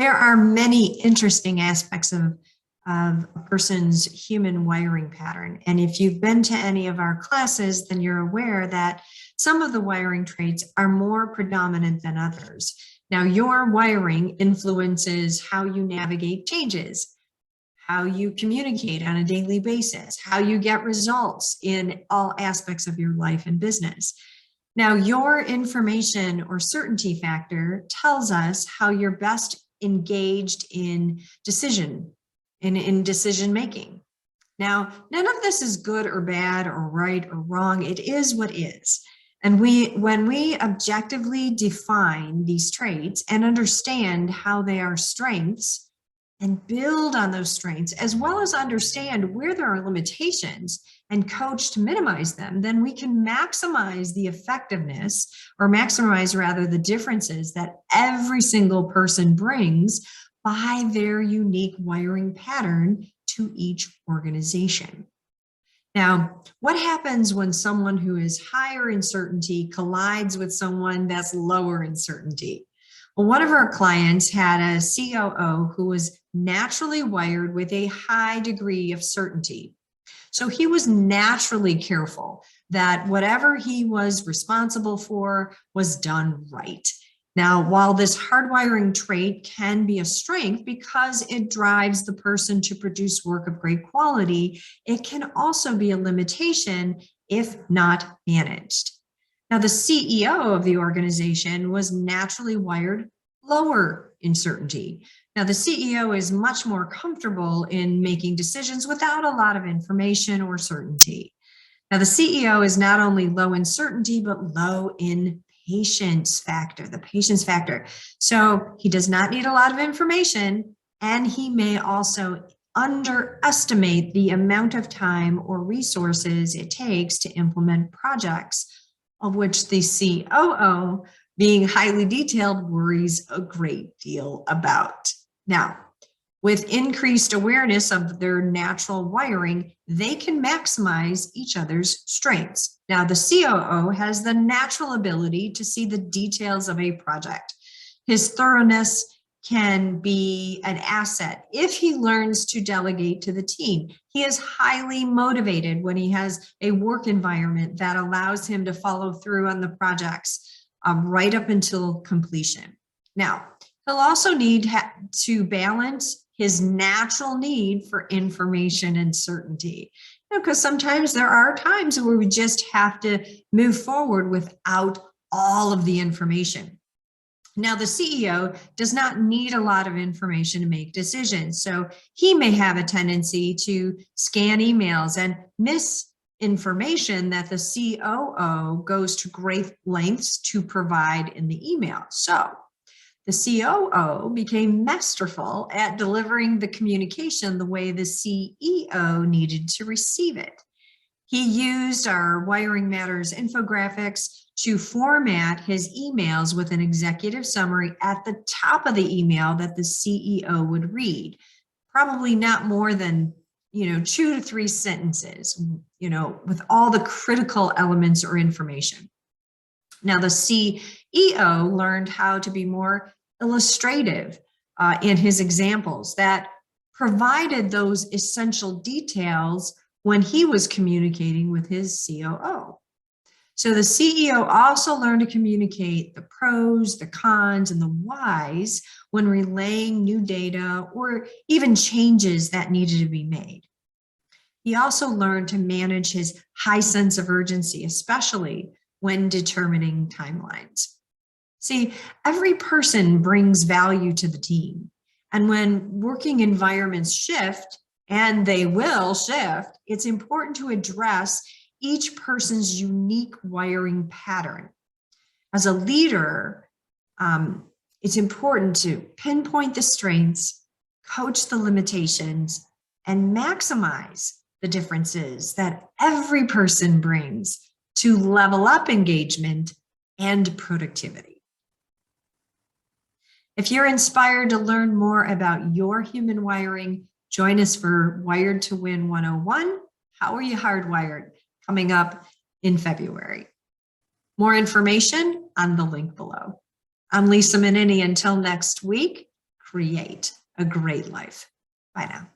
There are many interesting aspects of a person's human wiring pattern. And if you've been to any of our classes, then you're aware that some of the wiring traits are more predominant than others. Now, your wiring influences how you navigate changes, how you communicate on a daily basis, how you get results in all aspects of your life and business. Now, your information or certainty factor tells us how you're best engaged in decision making. Now, none of this is good or bad or right or wrong. It is what is. And when we objectively define these traits and understand how they are strengths and build on those strengths, as well as understand where there are limitations and coach to minimize them, then we can maximize the effectiveness, or maximize rather the differences that every single person brings by their unique wiring pattern to each organization. Now, what happens when someone who is higher in certainty collides with someone that's lower in certainty? Well, one of our clients had a COO who was naturally wired with a high degree of certainty. So he was naturally careful that whatever he was responsible for was done right. Now, while this hardwiring trait can be a strength because it drives the person to produce work of great quality, it can also be a limitation if not managed. Now, the CEO of the organization was naturally wired lower in certainty. Now, the CEO is much more comfortable in making decisions without a lot of information or certainty. Now, the CEO is not only low in certainty, but low in the patience factor. So he does not need a lot of information, and he may also underestimate the amount of time or resources it takes to implement projects, of which the COO, being highly detailed, worries a great deal about. Now, with increased awareness of their natural wiring, they can maximize each other's strengths. Now, the COO has the natural ability to see the details of a project. His thoroughness can be an asset if he learns to delegate to the team. He is highly motivated when he has a work environment that allows him to follow through on the projects right up until completion. Now, he'll also need to balance his natural need for information and certainty. Because sometimes there are times where we just have to move forward without all of the information. Now, the CEO does not need a lot of information to make decisions. So he may have a tendency to scan emails and miss information that the COO goes to great lengths to provide in the email. So the COO became masterful at delivering the communication the way the CEO needed to receive it. He used our Wiring Matters infographics to format his emails with an executive summary at the top of the email that the CEO would read. Probably not more than 2 to 3 sentences, with all the critical elements or information. Now, the CEO learned how to be more illustrative in his examples that provided those essential details when he was communicating with his COO. So the CEO also learned to communicate the pros, the cons, and the whys when relaying new data or even changes that needed to be made. He also learned to manage his high sense of urgency, especially when determining timelines. See, every person brings value to the team. And when working environments shift, and they will shift, it's important to address each person's unique wiring pattern. As a leader, it's important to pinpoint the strengths, coach the limitations, and maximize the differences that every person brings to level up engagement and productivity. If you're inspired to learn more about your human wiring, join us for Wired to Win 101, How Are You Hardwired, coming up in February. More information on the link below. I'm Lisa Manini. Until next week, create a great life. Bye now.